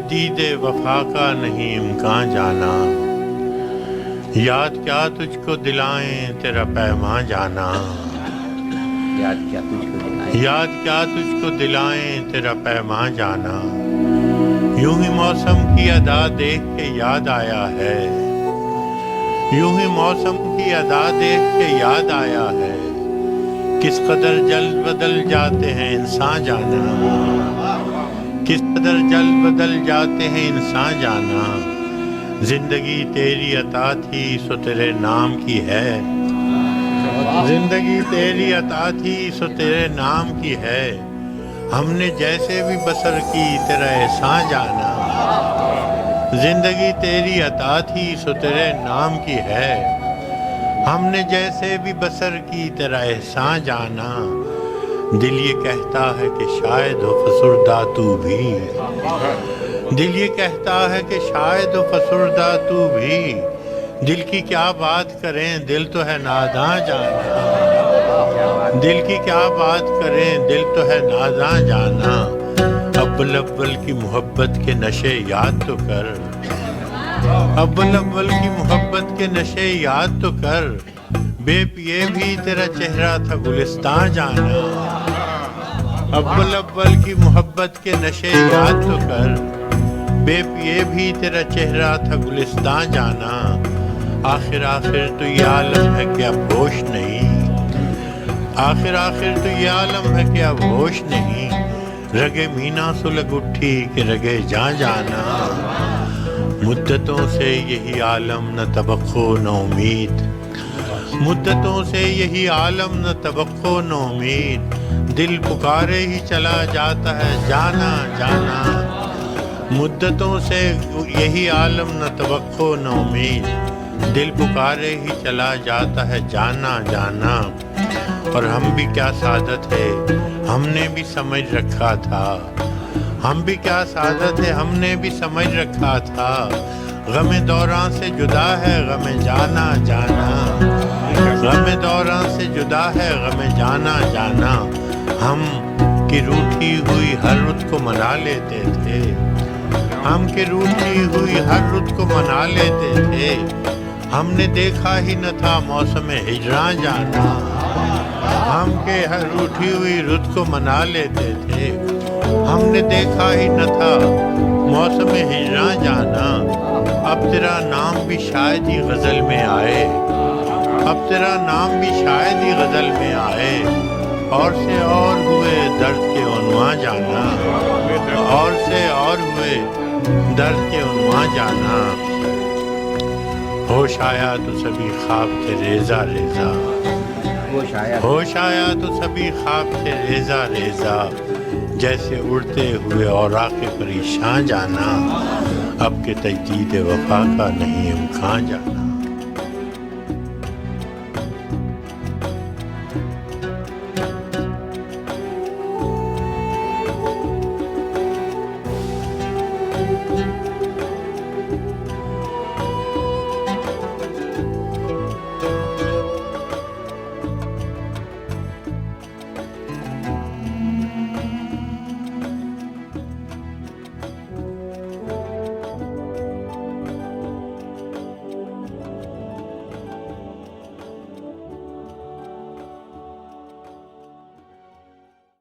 تجدید وفا کا نہیں امکان جانا، یاد کیا تجھ کو دلائیں تیرا پیماں جانا، یاد کیا تجھ کو دلائیں، یاد کیا تجھ کو دلائیں تیرا پیماں جانا، یوں ہی موسم کی ادا دیکھ کے یاد آیا ہے، یوں ہی موسم کی ادا دیکھ کے یاد آیا ہے، کس قدر جلد بدل جاتے ہیں انسان جانا، کس قدر جلد بدل جاتے ہیں انسان جانا، زندگی تیری عطا تھی سو تیرے نام کی ہے، زندگی تیری عطا تھی سو تیرے نام کی ہے، ہم نے جیسے بھی بسر کی تیرا احسان جانا، زندگی تیری عطا تھی سو تیرے نام کی ہے، ہم نے جیسے بھی بسر کی تیرا احسان جانا، دل یہ کہتا ہے کہ شاید ہو فسردہ تو بھی، دل یہ کہتا ہے کہ شاید ہو فسردہ تو بھی، دل کی کیا بات کریں دل تو ہے ناداں جانا، دل کی کیا بات کریں دل تو ہے ناداں جانا، اول اول کی محبت کے نشے یاد تو کر، اول اول کی محبت کے نشے یاد تو کر، بے پیے بھی تیرا چہرہ تھا گلستان جانا، اول اول کی محبت کے نشے یاد تو کر، بے پیے بھی تیرا چہرہ تھا گلستان جانا، آخر آخر تو یہ عالم ہے کہ اب ہوش نہیں، آخر آخر تو یہ عالم ہے کہ اب ہوش نہیں، رگے مینا سلگ اٹھی کہ رگے جاں جانا، مدتوں سے یہی عالم نہ توقع نہ امید، مدتوں سے یہی عالم نہ توقع نہ امید، دل پکارے ہی چلا جاتا ہے جانا جانا، مدتوں سے یہی عالم نہ توقع نہ امید، دل پکارے ہی چلا جاتا ہے جانا جانا، اور ہم بھی کیا سعادت ہے ہم نے بھی سمجھ رکھا تھا، ہم بھی کیا سعادت ہے ہم نے بھی سمجھ رکھا تھا، غم دوراں سے جدا ہے غم جانا جانا، غم دوراں سے جدا ہے غم جانا جانا، ہم کی روٹھی ہوئی ہر رت کو منا لیتے تھے، ہم کی روٹھی ہوئی ہر رت کو منا لیتے تھے، ہم نے دیکھا ہی نہ تھا موسم ہجراں جانا، ہم کے ہر روٹھی ہوئی رت کو منا لیتے تھے، ہم نے دیکھا ہی نہ تھا موسم ہجراں جانا، اب تیرا نام بھی شاید ہی غزل میں آئے، اب تیرا نام بھی شاید ہی غزل میں آئے، اور سے اور ہوئے درد کے عنوان جانا، اور سے اور ہوئے درد کے عنوان جانا، ہوش آیا تو سبھی خواب تھے ریزہ ریزہ، ہوش آیا تو سبھی خواب تھے ریزہ ریزہ، جیسے اڑتے ہوئے اوراق پریشان جانا، اب کے تجدید وفا کا نہیں امکان جانا۔